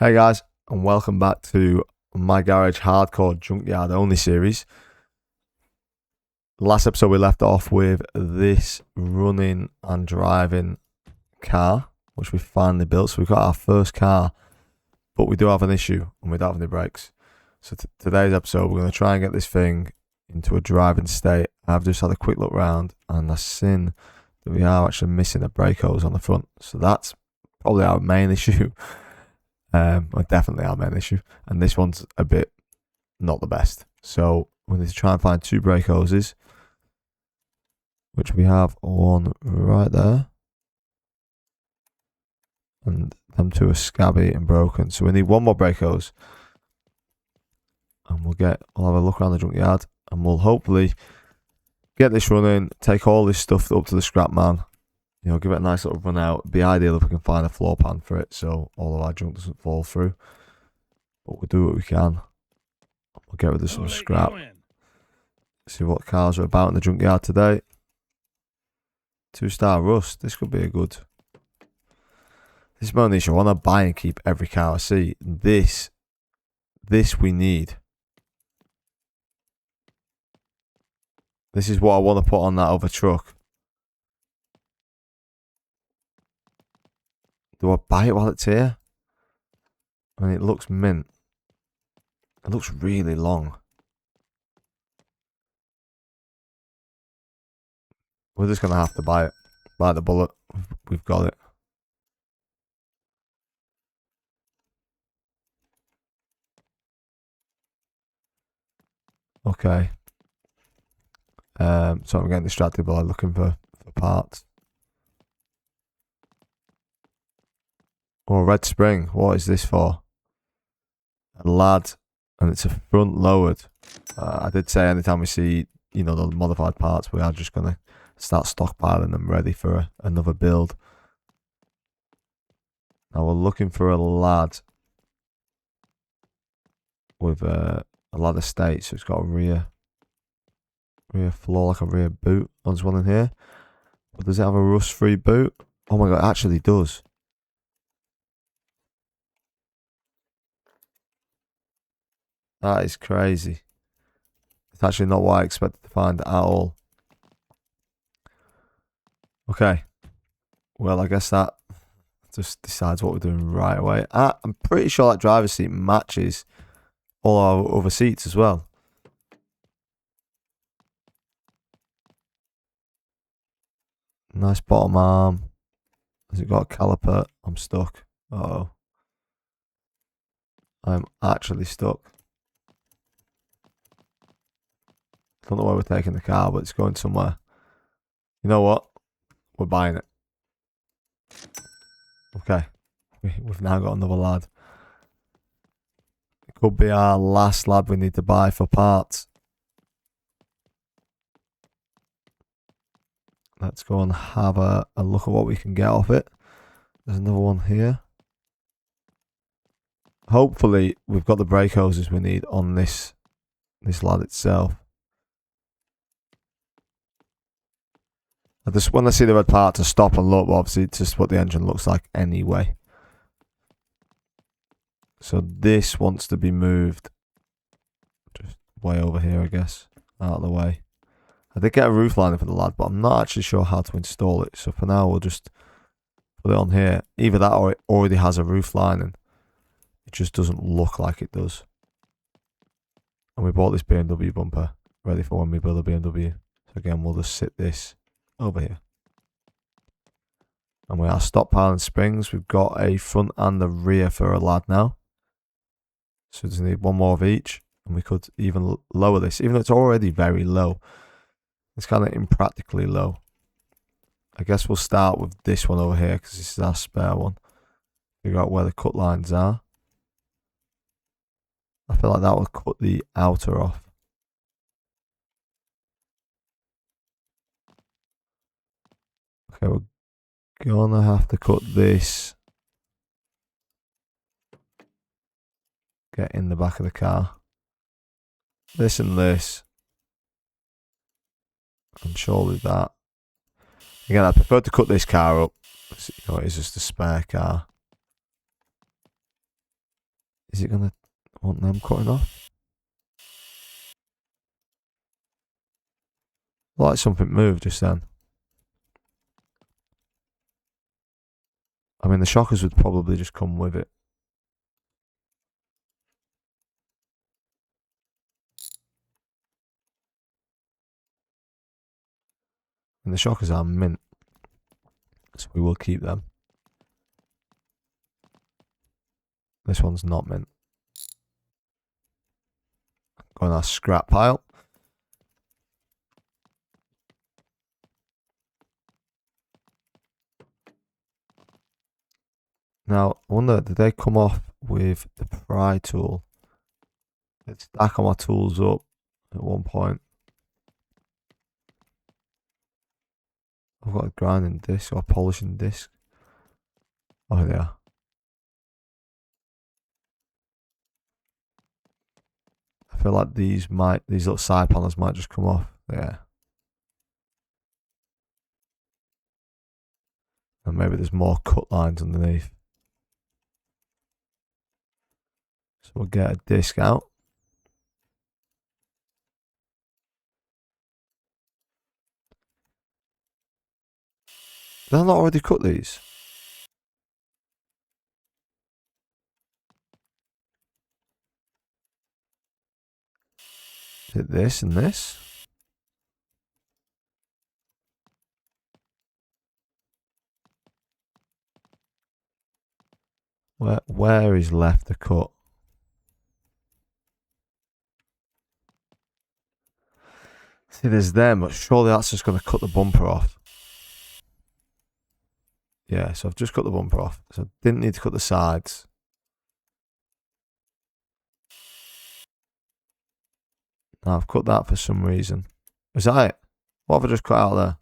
Hey guys, and welcome back to my garage hardcore junkyard only series. Last episode we left off with this running and driving car, which we finally built. So we've got our first car, but we do have an issue and we don't have any brakes. So today's episode we're going to try and get this thing into a driving state. I've just had a quick look around and I've seen that we are actually missing a brake hose on the front. So that's probably our main issue. Definitely our main issue, and this one's a bit not the best. So we need to try and find two brake hoses, which we have one right there, and them two are scabby and broken. So we need one more brake hose, and we'll have a look around the junkyard, and we'll hopefully get this running, take all this stuff up to the scrap man. You know, give it a nice little run out. It'd be ideal if we can find a floor pan for it so all of our junk doesn't fall through. But we'll do what we can. We'll get rid of some scrap. See what cars are about in the junkyard today. 2-star rust. This could be a good. This is my only issue. I want to buy and keep every car I see. This we need. This is what I want to put on that other truck. Do I buy it while it's here? I mean, it looks mint. It looks really long. We're just going to have to buy it. Buy the bullet. We've got it. Okay. So I'm getting distracted by looking for parts. Oh, red spring. What is this for? A lad, and it's a front lowered. I did say anytime we see, the modified parts, we are just going to start stockpiling them ready for another build. Now we're looking for a lad with a lad estate, so it's got a rear floor, like a rear boot. There's one in here. But does it have a rust-free boot? Oh my god, it actually does. That is crazy. It's actually not what I expected to find at all. Okay. Well, I guess that just decides what we're doing right away. I'm pretty sure that driver's seat matches all our other seats as well. Nice bottom arm. Has it got a caliper? I'm stuck. Uh-oh. I'm actually stuck. Don't know where we're taking the car, but it's going somewhere. You know what? We're buying it. Okay. We've now got another lad. It could be our last lad we need to buy for parts. Let's go and have a look at what we can get off it. There's another one here. Hopefully, we've got the brake hoses we need on this lad itself. When I see the red part, to stop and look, but obviously it's just what the engine looks like anyway. So this wants to be moved just way over here, I guess, out of the way. I did get a roof liner for the lad, but I'm not actually sure how to install it. So for now, we'll just put it on here. Either that or it already has a roof lining. It just doesn't look like it does. And we bought this BMW bumper ready for when we build a BMW. So again, we'll just sit this over here. And we are stockpiling springs. We've got a front and a rear for a lad now. So we just need one more of each. And we could even lower this, even though it's already very low. It's kind of impractically low. I guess we'll start with this one over here because this is our spare one. Figure out where the cut lines are. I feel like that will cut the outer off. Okay, we're gonna have to cut this. Get in the back of the car. This and this. And surely that. Again, I prefer to cut this car up. It's just a spare car. Is it going to want them cutting off? Like something moved just then. I mean, the shockers would probably just come with it. And the shockers are mint. So we will keep them. This one's not mint. Go on our scrap pile. Now, I wonder, did they come off with the pry tool? Let's stack all my tools up at one point. I've got a grinding disc or a polishing disc. Oh, here they are. I feel like these little side panels might just come off. Yeah. And maybe there's more cut lines underneath. So we'll get a disc out. Did I not already cut these? Is it this and this? Where is left to cut? See, there's them, but surely that's just going to cut the bumper off. Yeah, so I've just cut the bumper off. So I didn't need to cut the sides. Now I've cut that for some reason. Is that it? What have I just cut out there?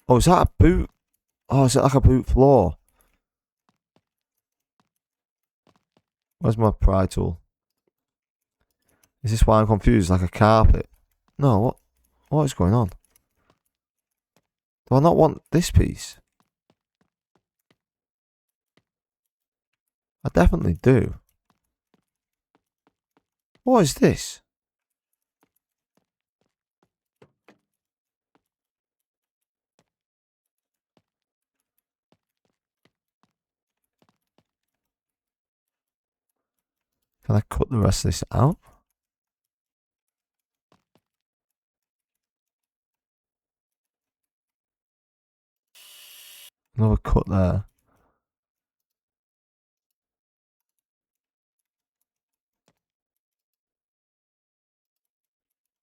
Oh, is that a boot? Oh, is it like a boot floor? Where's my pry tool? Is this why I'm confused? Like a carpet? No, what is going on? Do I not want this piece? I definitely do. What is this? Can I cut the rest of this out? Another cut there.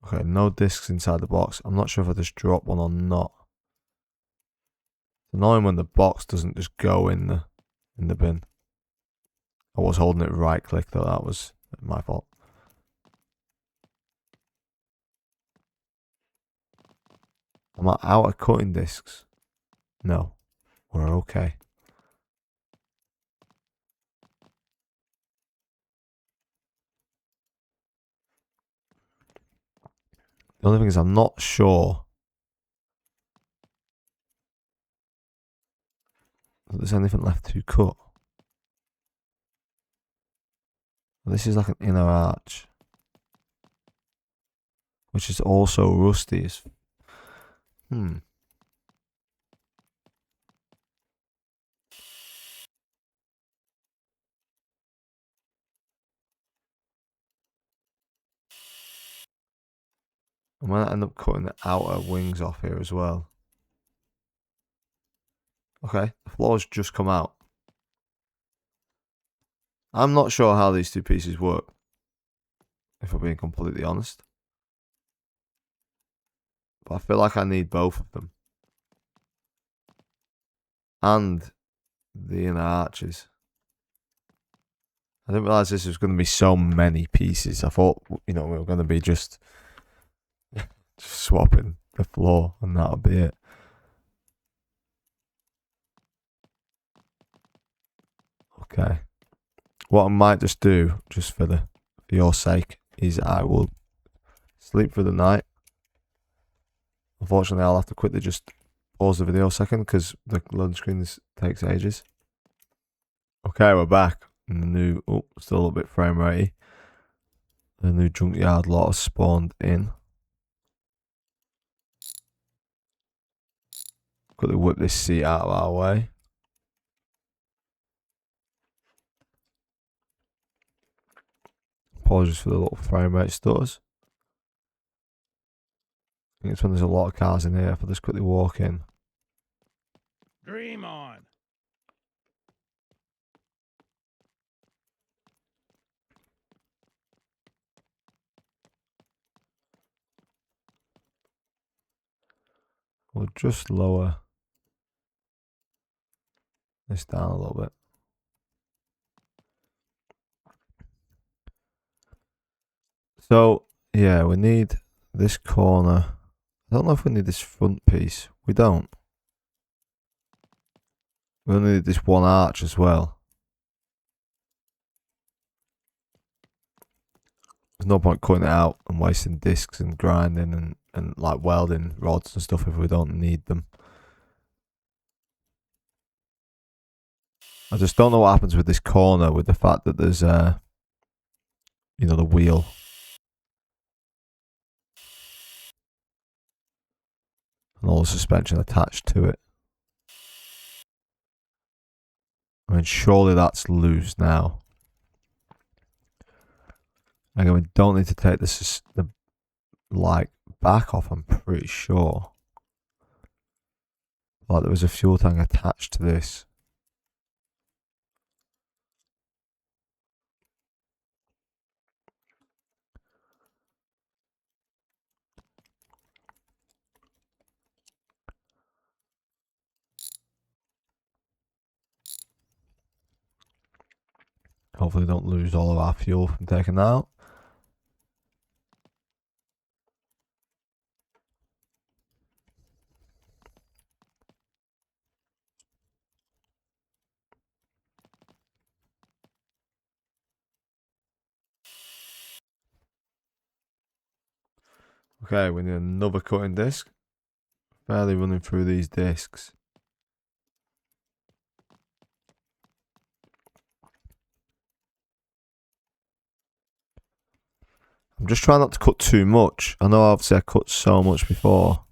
Okay, no discs inside the box. I'm not sure if I just dropped one or not. It's annoying when the box doesn't just go in the bin. I was holding it right click though, that was my fault. Am I out of cutting discs? No, we're okay. The only thing is I'm not sure that there's anything left to cut. This is like an inner arch, which is also rusty. I might end up cutting the outer wings off here as well. Okay, the floor's just come out. I'm not sure how these two pieces work, if I'm being completely honest. But I feel like I need both of them. And the inner arches. I didn't realise this was going to be so many pieces. I thought, we were going to be just swapping the floor and that'll be it. Okay. What I might just do, just for your sake, is I will sleep for the night. Unfortunately, I'll have to quickly just pause the video a second because the loading screen takes ages. Okay, we're back. And the new, still a little bit frame ratey. The new junkyard lot has spawned in. Quickly whip this seat out of our way. Apologies for the little frame rate stutters. I think it's when there's a lot of cars in here. If I just quickly walk in. Dream on. We'll just lower this down a little bit. So, yeah, we need this corner. I don't know if we need this front piece. We don't. We only need this one arch as well. There's no point cutting it out and wasting discs and grinding and like welding rods and stuff if we don't need them. I just don't know what happens with this corner with the fact that there's you know, the wheel. And all the suspension attached to it. I mean, surely that's loose now. Again, we don't need to take the like back off, I'm pretty sure. Like there was a fuel tank attached to this. Hopefully don't lose all of our fuel from taking that out. Okay, we need another cutting disc. Barely running through these discs. I'm just trying not to cut too much. I know obviously I cut so much before.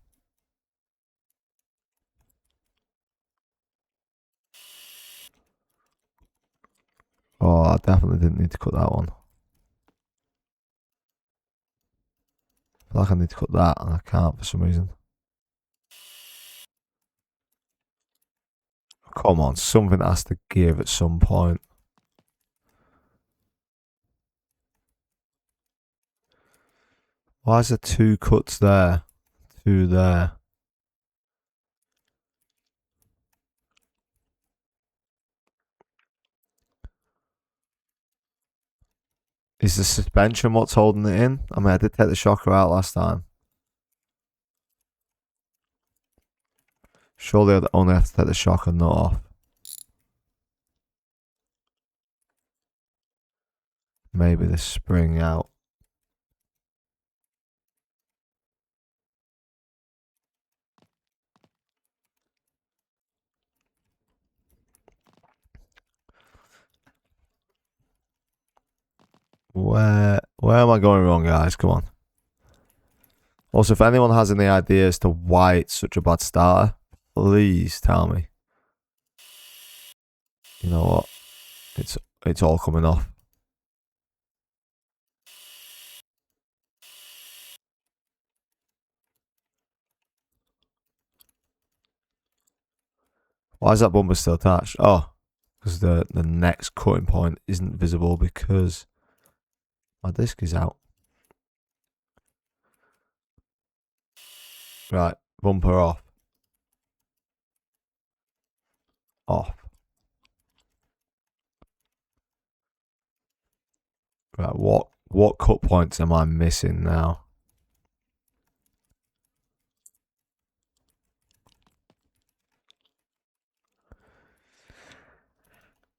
Oh, I definitely didn't need to cut that one. I feel like I need to cut that and I can't for some reason. Come on, something has to give at some point. Why is there 2 cuts there? 2 there. Is the suspension what's holding it in? I mean, I did take the shocker out last time. Surely I'd only have to take the shocker nut off. Maybe the spring out. Where am I going wrong, guys? Come on. Also, if anyone has any ideas to why it's such a bad starter, please tell me. You know what? It's all coming off. Why is that bumper still attached? Oh, because the next cutting point isn't visible because my disc is out. Right, bumper off. Off. Right, what cut points am I missing now?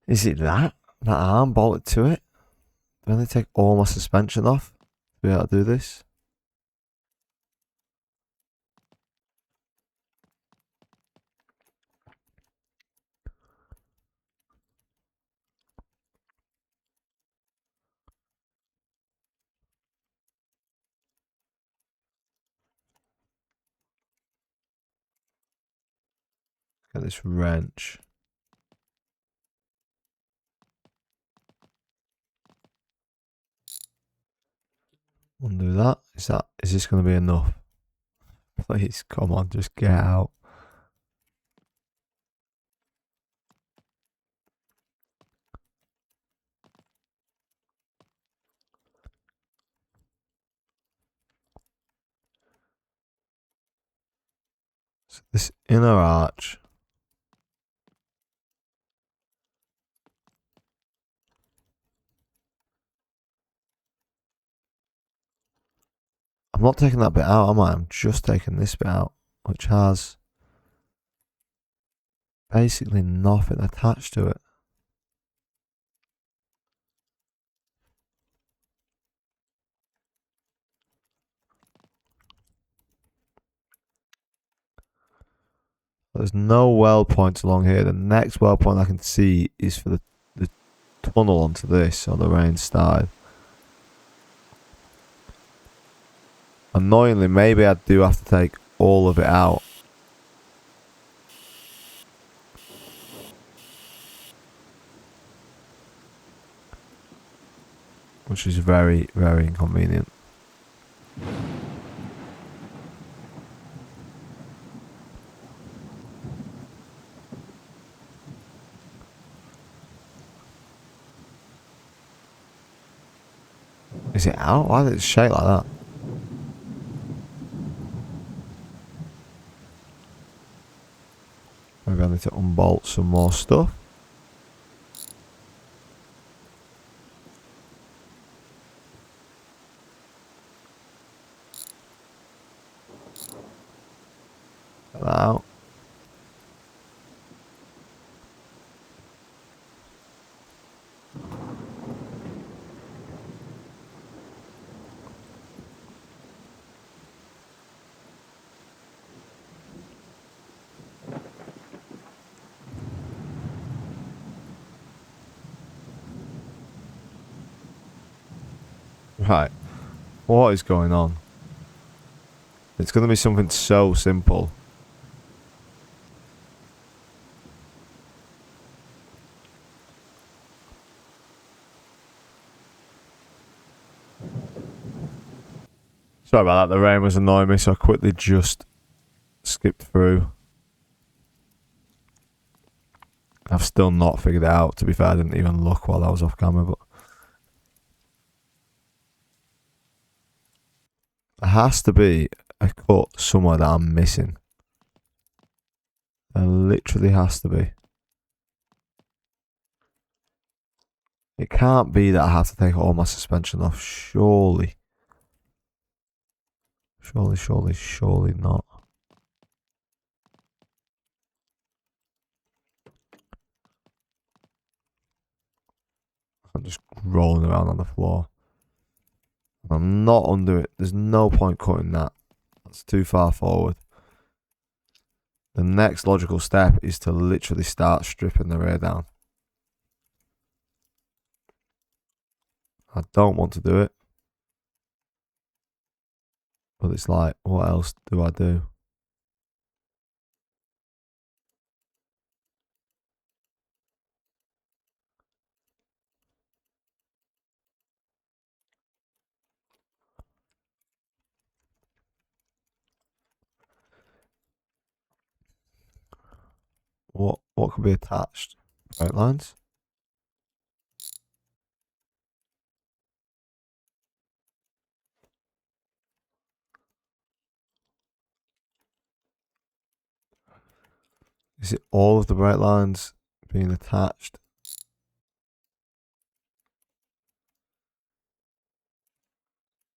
Is it that arm bolted to it? Do I need to take all my suspension off to be able to do this? Get this wrench. Undo that. Is this going to be enough? Please, come on, just get out. So this inner arch. I'm not taking that bit out, am I? I'm just taking this bit out, which has basically nothing attached to it. There's no weld points along here. The next weld point I can see is for the tunnel onto this on the rain side. Annoyingly, maybe I do have to take all of it out. Which is very, very inconvenient. Is it out? Why did it shake like that? Maybe I need to unbolt some more stuff. Get that out. Right. What is going on? It's going to be something so simple. Sorry about that, the rain was annoying me, so I quickly just skipped through. I've still not figured it out, to be fair. I didn't even look while I was off camera, but there has to be a cut somewhere that I'm missing. There literally has to be. It can't be that I have to take all my suspension off, surely. Surely not. I'm just rolling around on the floor. I'm not under it. There's no point cutting that. That's too far forward. The next logical step is to literally start stripping the rear down. I don't want to do it. But it's like, what else do I do? What could be attached? Brake lines? Is it all of the brake lines being attached?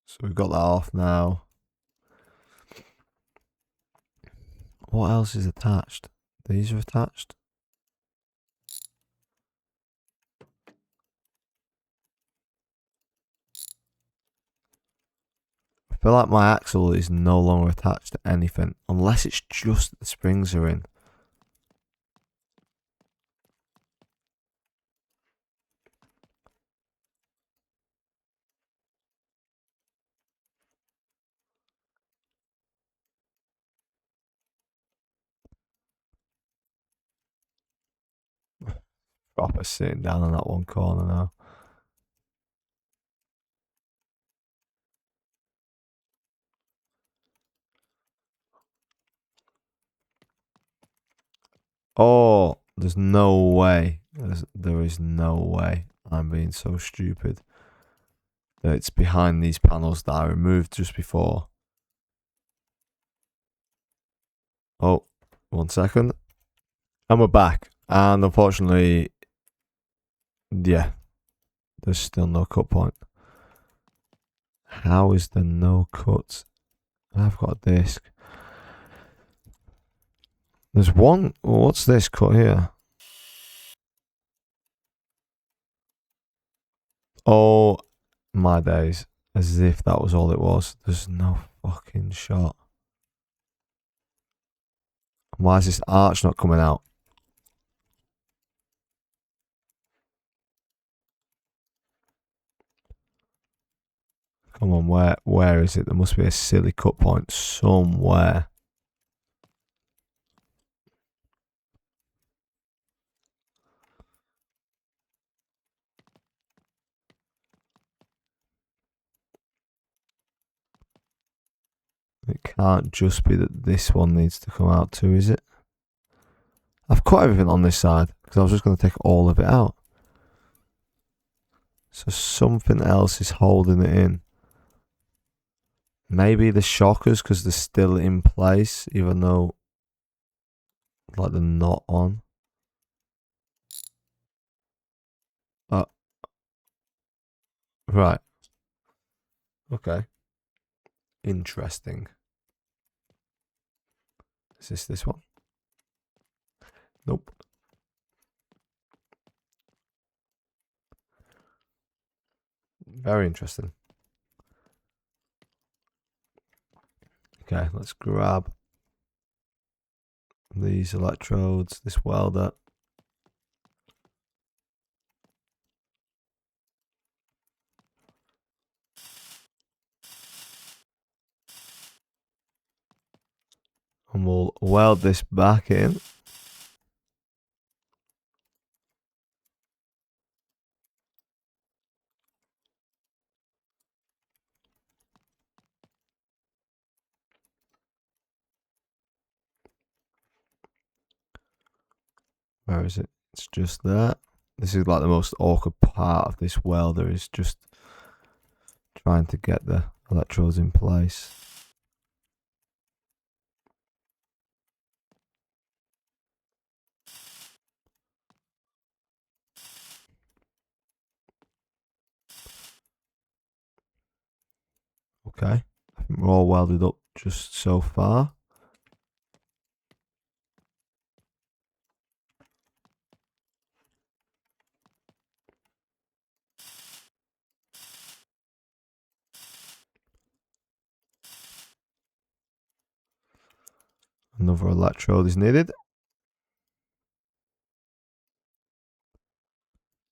So we've got that off now. What else is attached? These are attached. I feel like my axle is no longer attached to anything, unless it's just the springs are in. Proper sitting down on that one corner now. Oh, there's no way. There is no way. I'm being so stupid. That it's behind these panels that I removed just before. Oh, 1 second. And we're back. And unfortunately, yeah, there's still no cut point. How is there no cut? I've got a disc. There's one. What's this cut here? Oh, my days. As if that was all it was. There's no fucking shot. Why is this arch not coming out? Come on, where is it? There must be a silly cut point somewhere. It can't just be that this one needs to come out too, is it? I've cut everything on this side because I was just going to take all of it out. So something else is holding it in. Maybe the shockers because they're still in place even though like they're not on. Right. Okay. Interesting. Is this one? Nope. Very interesting. Okay, let's grab these electrodes, this welder. And we'll weld this back in. Where is it? It's just there. This is like the most awkward part of this welder is just trying to get the electrodes in place. Okay, I think we're all welded up just so far. Another electrode is needed.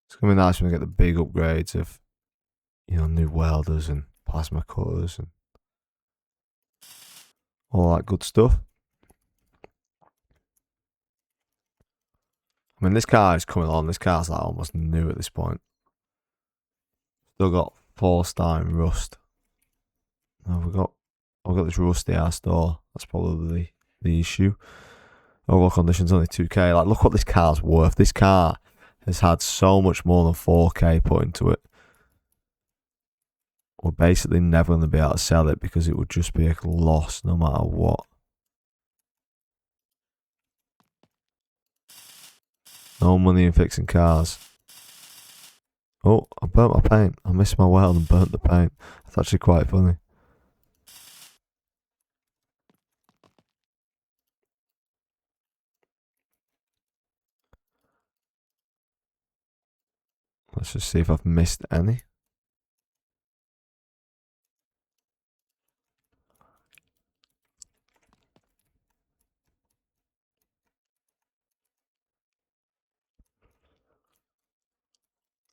It's gonna be nice when we get the big upgrades of, you know, new welders and plasma cutters and all that good stuff. I mean, this car is coming on. This car's like almost new at this point. Still got 4-star in rust. Oh, I've got this rusty ass door. That's probably the issue. Overall conditions only 2k. Like, look what this car's worth. This car has had so much more than 4k put into it. We're basically never going to be able to sell it because it would just be a loss no matter what. No money in fixing cars. Oh, I burnt my paint. I missed my weld and burnt the paint. That's actually quite funny. Let's just see if I've missed any.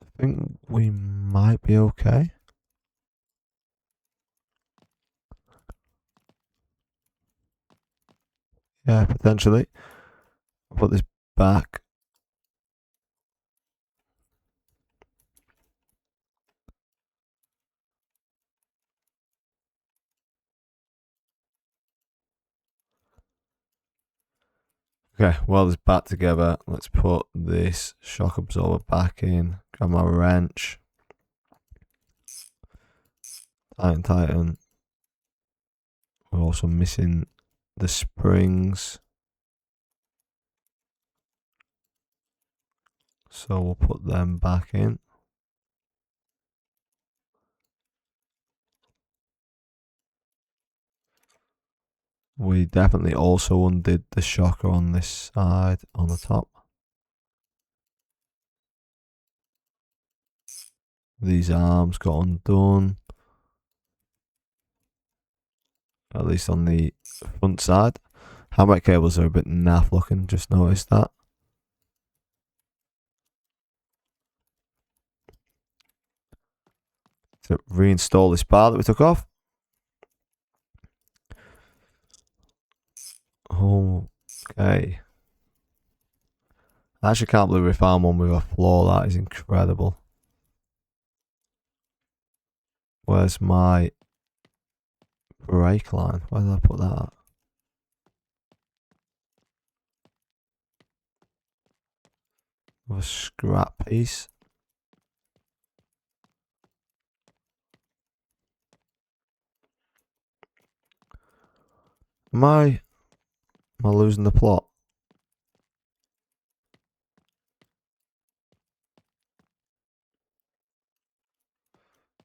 I think we might be okay. Yeah, potentially. I'll put this back. Okay, weld this back together. Let's put this shock absorber back in. Grab my wrench. Tighten. We're also missing the springs. So we'll put them back in. We definitely also undid the shocker on this side, on the top. These arms got undone. At least on the front side. Handbrake cables are a bit naff looking, just noticed that. To reinstall this bar that we took off. Okay. I actually can't believe we found one with a flaw. That is incredible. Where's my brake line? Where did I put that at? A scrap piece. Am I losing the plot?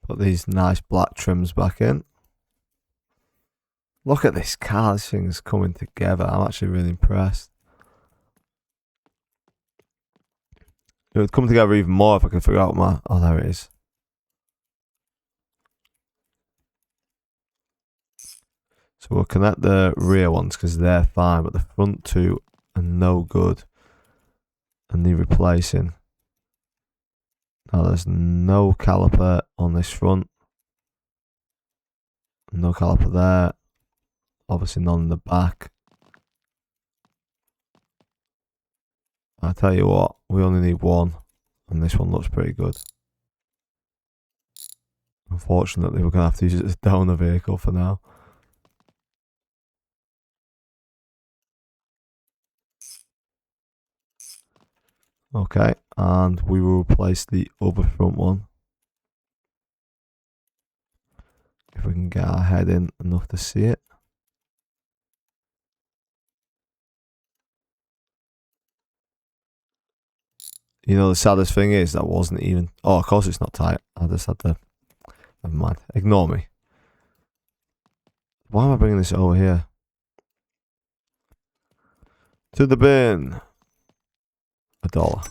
Put these nice black trims back in. Look at this car. This thing's coming together. I'm actually really impressed. It would come together even more if I could figure out my... Oh, there it is. So we'll connect the rear ones because they're fine, but the front two are no good and need replacing. Now there's no caliper on this front. No caliper there. Obviously none in the back. I tell you what, we only need one, and this one looks pretty good. Unfortunately, we're gonna have to use it as a donor vehicle for now. Okay, and we will replace the other front one. If we can get our head in enough to see it. You know, the saddest thing is that wasn't even... Oh, of course it's not tight. I just had to... Never mind. Ignore me. Why am I bringing this over here? To the bin. $1.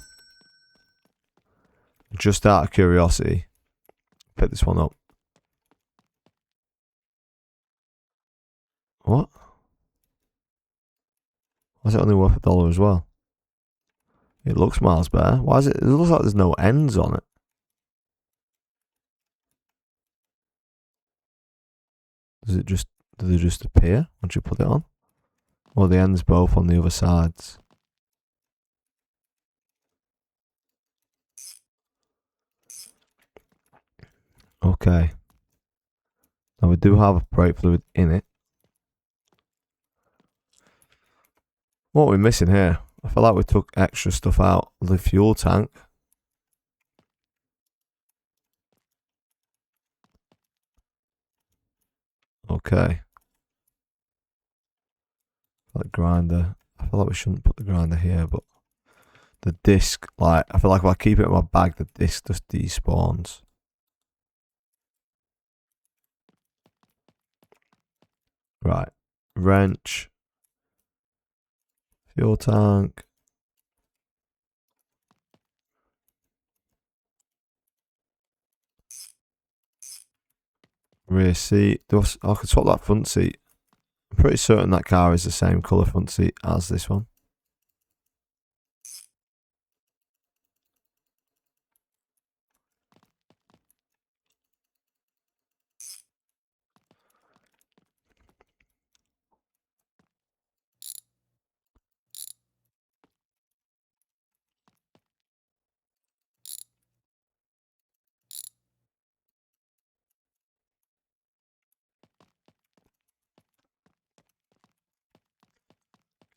Just out of curiosity, pick this one up. What? Why is it only worth $1 as well? It looks miles better. Why is it? It looks like there's no ends on it. Does it just? Do they just appear once you put it on? Or the ends both on the other sides? Okay. Now we do have brake fluid in it. What are we missing here? I feel like we took extra stuff out of the fuel tank. Okay. Like grinder. I feel like we shouldn't put the grinder here, but the disc, like, I feel like if I keep it in my bag, the disc just despawns. Right. Wrench. Fuel tank. Rear seat. I could swap that front seat. I'm pretty certain that car is the same colour front seat as this one.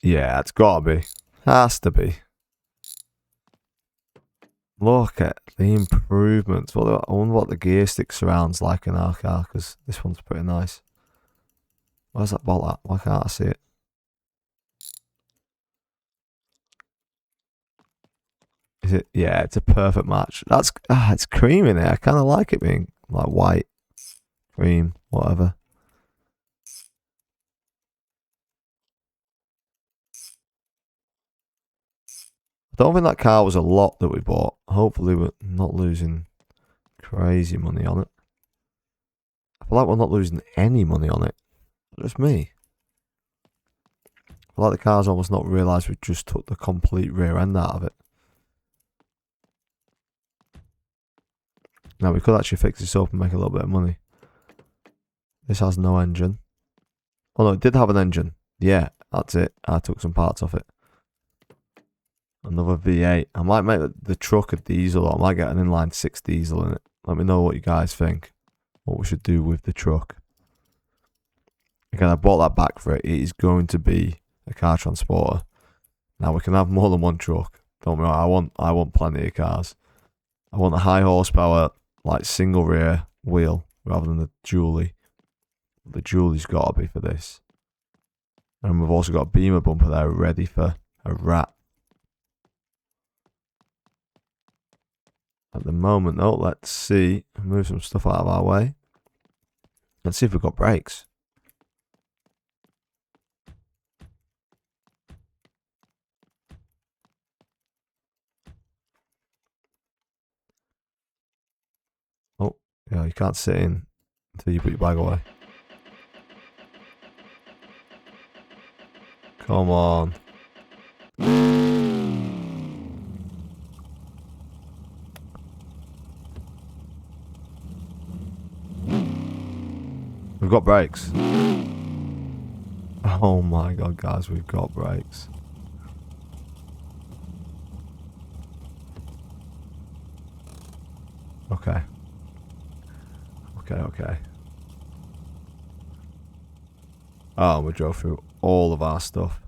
Yeah, it's gotta be. Has to be. Look at the improvements. I wonder what the gear stick surround's like in our car, because this one's pretty nice. Where's that bolt at? Why can't I see it? Is it? Yeah, it's a perfect match. It's cream in it. I kind of like it being like white, cream, whatever. I don't think that car was a lot that we bought. Hopefully we're not losing crazy money on it. I feel like we're not losing any money on it. Just me. I feel like the car's almost not realised we just took the complete rear end out of it. Now we could actually fix this up and make a little bit of money. This has no engine. Oh no, it did have an engine. Yeah, that's it. I took some parts off it. Another V8. I might make the truck a diesel, or I might get an inline 6 diesel in it. Let me know what you guys think. What we should do with the truck. Again, I bought that back for it. It is going to be a car transporter. Now we can have more than one truck. Don't worry, I want plenty of cars. I want a high horsepower, like single rear wheel rather than the dually. The dually's got to be for this. And we've also got a Beamer bumper there ready for a rat. At the moment though, let's see. Move some stuff out of our way. Let's see if we've got brakes. Oh, yeah, you can't sit in until you put your bag away. Come on. We've got brakes. Oh my god, guys, we've got brakes. Okay. Okay. Oh, we drove through all of our stuff.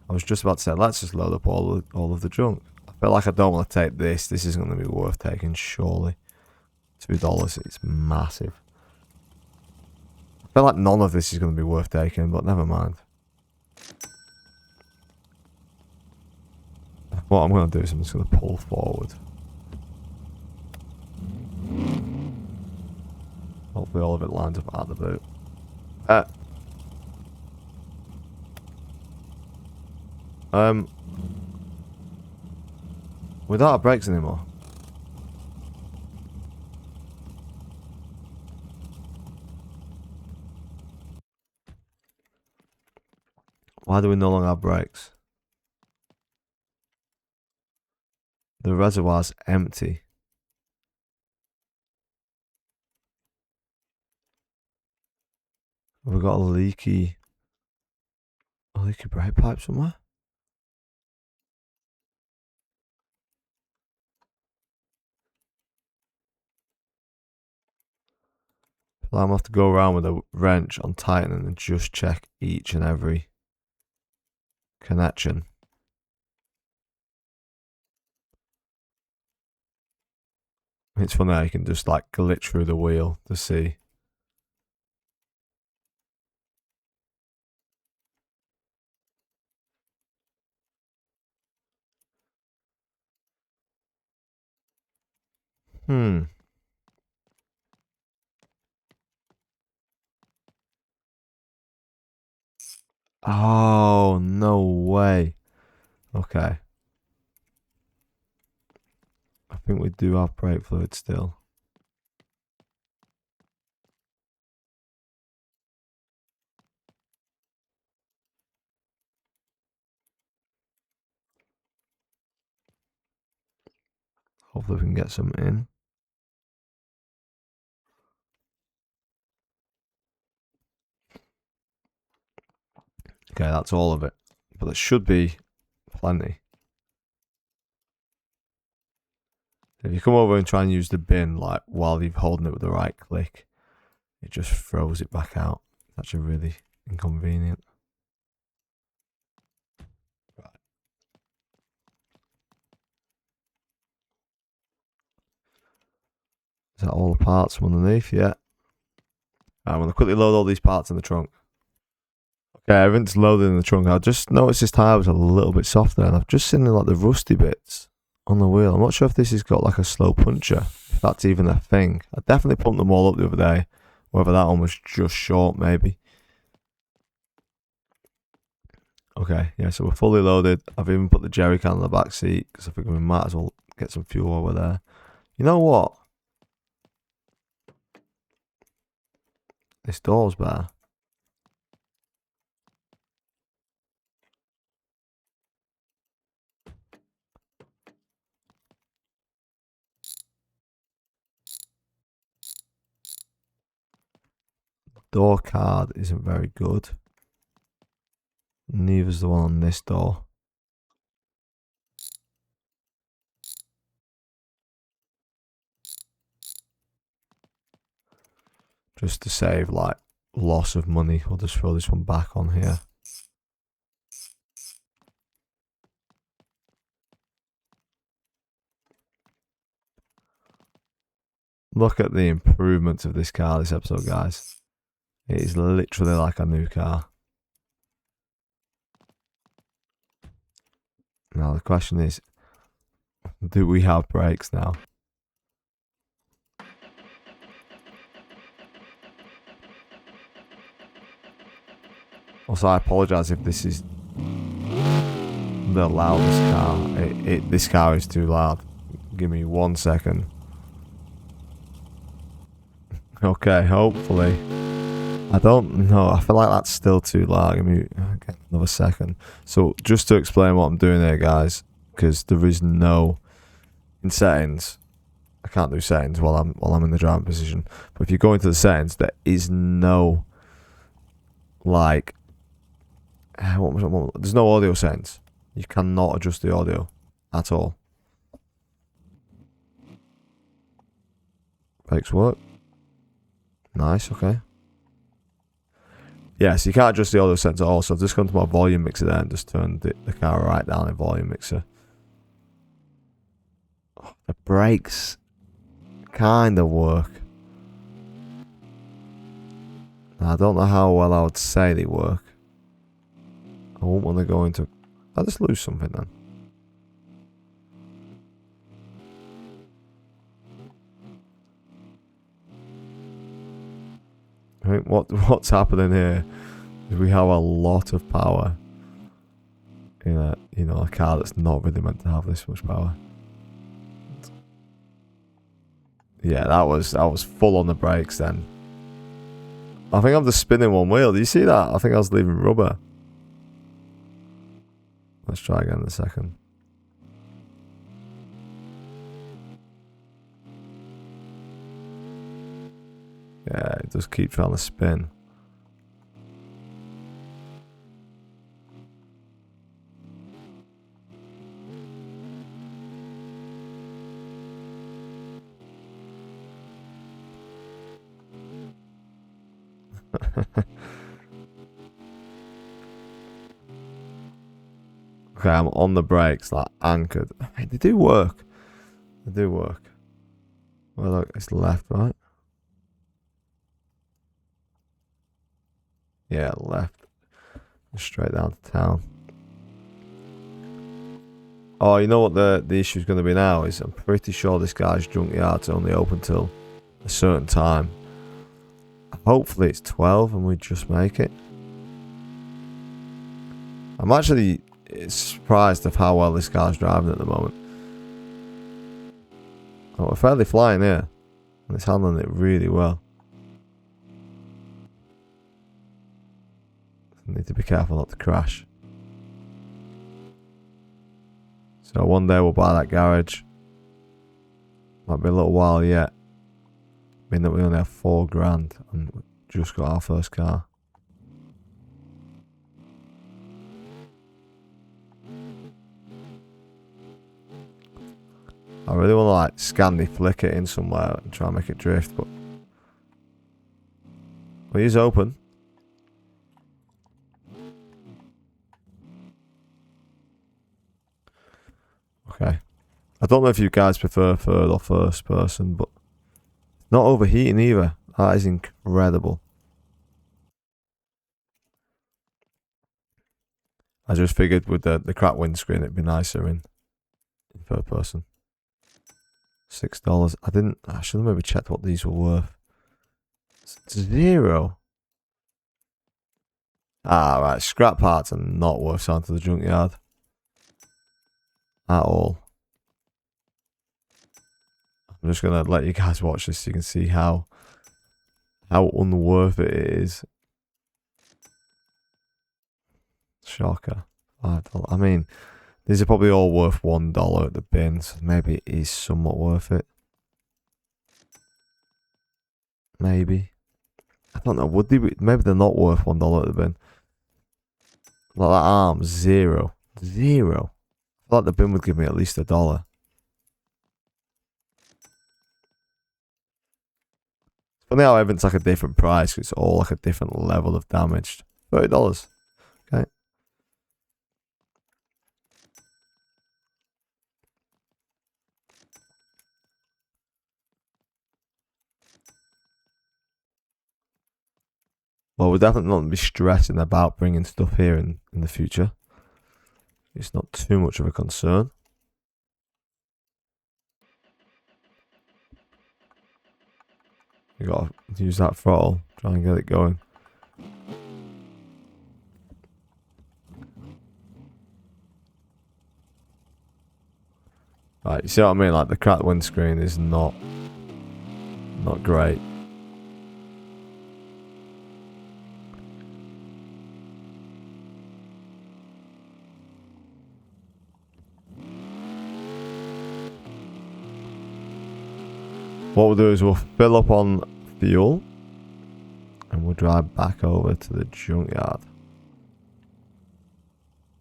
I was just about to say, let's just load up all of the junk. I feel like I don't want to take this. This isn't going to be worth taking, surely. $2, it's massive. I feel like none of this is going to be worth taking, but never mind. What I'm going to do is I'm just going to pull forward. Hopefully all of it lines up at the boot. We don't have brakes anymore. Why do we no longer have brakes? The reservoir's empty. Have we got a leaky brake pipe somewhere? I'm gonna have to go around with a wrench on tightening and just check each and every connection. It's funny how you can just like glitch through the wheel to see. Oh, no way. Okay. I think we do have brake fluid still. Hopefully we can get some in. Okay, that's all of it. But there should be plenty. If you come over and try and use the bin like while you're holding it with the right click, it just throws it back out. It's actually really inconvenient. that all the parts from underneath? Yeah. I'm going to quickly load all these parts in the trunk. Okay, everything's loaded in the trunk. I just noticed this tyre was a little bit softer, and I've just seen like the rusty bits on the wheel. I'm not sure if this has got like a slow puncher, if that's even a thing. I definitely pumped them all up the other day. Whether that one was just short, maybe. Okay, yeah, so we're fully loaded. I've even put the jerry can in the back seat because I think we might as well get some fuel over there. You know what? This door's better. Door card isn't very good. Neither's the one on this door. Just to save like loss of money, we'll just throw this one back on here. Look at the improvements of this car this episode, guys. It is literally like a new car. Now the question is, do we have brakes now? Also, I apologise if this is the loudest car. This car is too loud. Give me 1 second. Okay, hopefully. I don't know. I feel like that's still too loud. Give me another second. So, just to explain what I'm doing here, guys, because there is no in settings. I can't do settings while I'm in the driving position. But if you go into the settings, there is no like. There's no audio settings. You cannot adjust the audio at all. Brakes work. Nice, okay. Yeah, so you can't adjust the audio settings at all. So I've just gone to my volume mixer there and just turned the car right down in volume mixer. Oh, the brakes kind of work. I don't know how well I would say they work. I won't want to go into... I'll just lose something then. I think what's happening here is we have a lot of power in a car that's not really meant to have this much power. Yeah, that was full on the brakes then. I think I'm just spinning one wheel. Do you see that? I think I was leaving rubber. Let's try again in a second. Yeah, it does keep trying to spin. Okay, I'm on the brakes, like anchored. I mean, they do work. They do work. Well, look, it's left, right? Yeah, left. Straight down to town. Oh, you know what the issue is going to be now is I'm pretty sure this guy's junkyard's only open till a certain time. Hopefully it's 12 and we just make it. I'm actually surprised of how well this car's driving at the moment. Oh, we're fairly flying here. And it's handling it really well. Need to be careful not to crash. So one day we'll buy that garage. Might be a little while yet. I mean that we only have $4,000 and we just got our first car. I really want to like Scandi flick it in somewhere and try and make it drift, but well, he's open. Okay. I don't know if you guys prefer third or first person, but Not overheating either. That is incredible. I just figured with the cracked windscreen it'd be nicer in third person. $6. I should have maybe checked what these were worth. It's 0. Ah, right. Scrap parts are not worth selling to the junkyard at all. I'm just gonna let you guys watch this so you can see how unworth it is. Shocker. $5. I mean, these are probably all worth $1 at the bins. Maybe it is somewhat worth it. Maybe. I don't know. Would they be? Maybe they're not worth $1 at the bin. Like that arm, 0. 0. I thought the bin would give me at least $1. Funny how everything's like a different price. It's all like a different level of damage. $30. Okay. Well, we're definitely not going to be stressing about bringing stuff here in the future. It's not too much of a concern. You got to use that throttle, try and get it going. Right, you see what I mean? Like the cracked windscreen is not great. What we'll do is we'll fill up on fuel and we'll drive back over to the junkyard.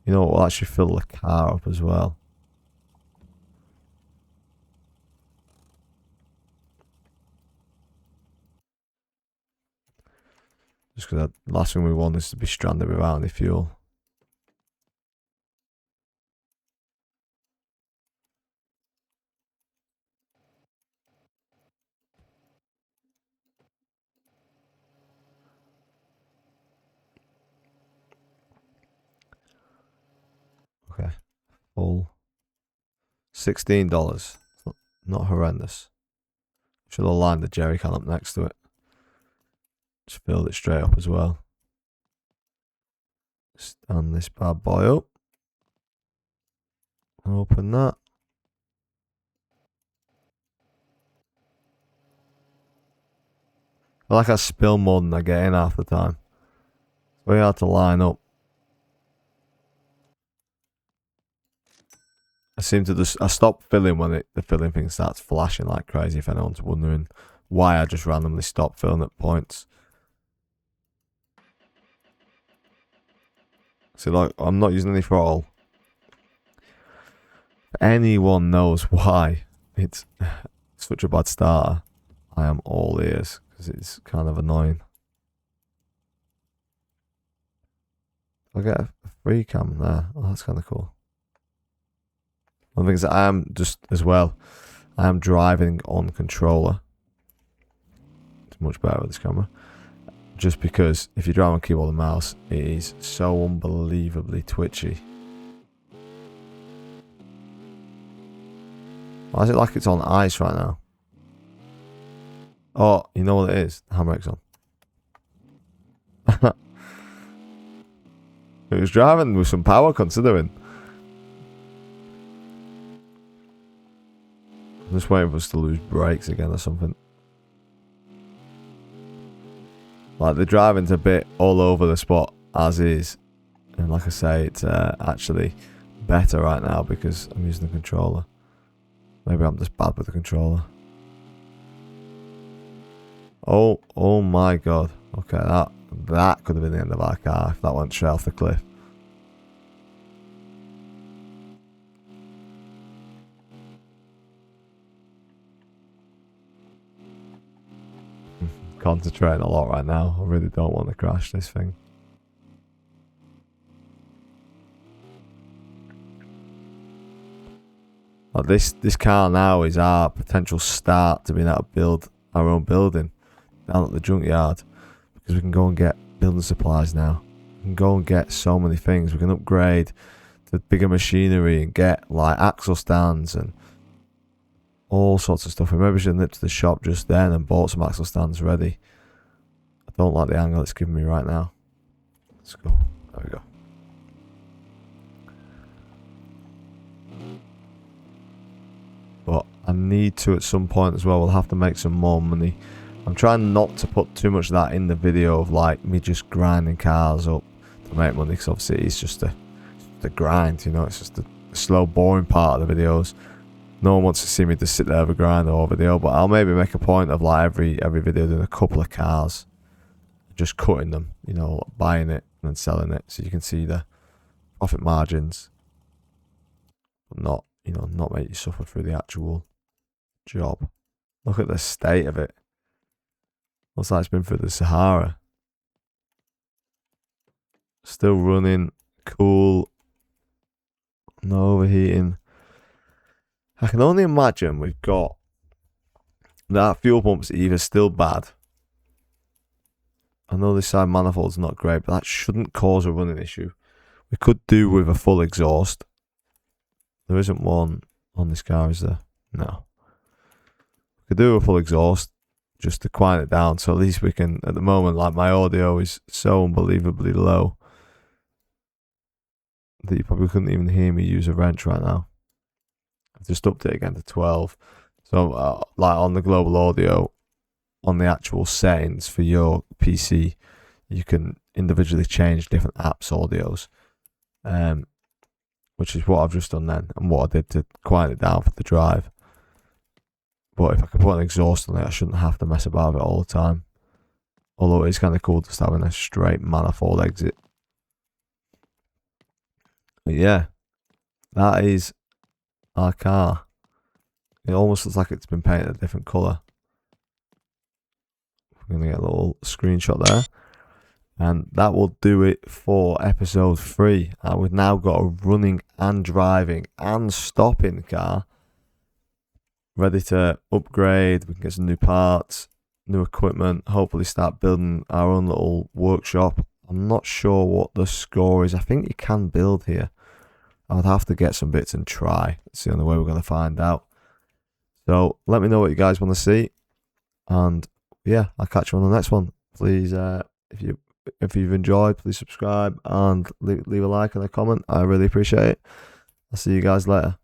You know what, we'll actually fill the car up as well. Just because the last thing we want is to be stranded without any fuel. Okay, full $16. Not horrendous. Should have lined the jerry can up next to it. Just filled it straight up as well. Stand this bad boy up. Open that. I like I spill more than I get in half the time. It's very hard to line up. I stop filling when the filling thing starts flashing like crazy, if anyone's wondering why I just randomly stop filling at points. So like, I'm not using any throttle. If anyone knows why it's such a bad starter, I am all ears, because it's kind of annoying. I get a free cam there. Oh, that's kind of cool. One thing is that I am driving on controller. It's much better with this camera. Just because if you drive on keyboard and mouse, it is so unbelievably twitchy. Why is it like it's on ice right now? Oh, you know what it is? The handbrake's on. It was driving with some power considering. I'm just waiting for us to lose brakes again or something. Like the driving's a bit all over the spot as is. And like I say, it's actually better right now because I'm using the controller. Maybe I'm just bad with the controller. Oh my god. Okay, that could have been the end of our car if that went straight off the cliff. Concentrating a lot right now. I really don't want to crash this thing. Like this car now is our potential start to being able to build our own building down at the junkyard, because we can go and get building supplies now. We can go and get so many things. We can upgrade to bigger machinery and get like axle stands and all sorts of stuff. We maybe should have nipped to the shop just then and bought some axle stands ready. I don't like the angle it's giving me right now. Let's go. There we go. But I need to at some point as well. We'll have to make some more money. I'm trying not to put too much of that in the video of like me just grinding cars up to make money, because obviously it's just the grind, you know. It's just the slow, boring part of the videos. No one wants to see me just sit there with a grind or video, but I'll maybe make a point of like every video doing a couple of cars, just cutting them, you know, buying it and then selling it, so you can see the profit margins, but not, you know, not make you suffer through the actual job. Look at the state of it. Looks like it's been through the Sahara. Still running, cool, no overheating. I can only imagine we've got that fuel pump's either still bad. I know this side manifold's not great, but that shouldn't cause a running issue. We could do with a full exhaust. There isn't one on this car, is there? No. We could do a full exhaust just to quiet it down, so at least we can, at the moment, like my audio is so unbelievably low that you probably couldn't even hear me use a wrench right now. I've just upped it again to 12. So like on the global audio, on the actual settings for your PC, you can individually change different apps audios, which is what I've just done then, and what I did to quiet it down for the drive. But if I could put an exhaust on it, I shouldn't have to mess about with it all the time. Although it's kind of cool just having a straight manifold exit. But yeah, that is our car. It almost looks like it's been painted a different colour. We're going to get a little screenshot there. And that will do it for episode 3. We've now got a running and driving and stopping car ready to upgrade. We can get some new parts, new equipment, hopefully start building our own little workshop. I'm not sure what the score is. I think you can build here. I would have to get some bits and try. It's the only way we're going to find out. So let me know what you guys want to see, and yeah, I'll catch you on the next one. Please, if you've enjoyed, please subscribe and leave a like and a comment. I really appreciate it. I'll see you guys later.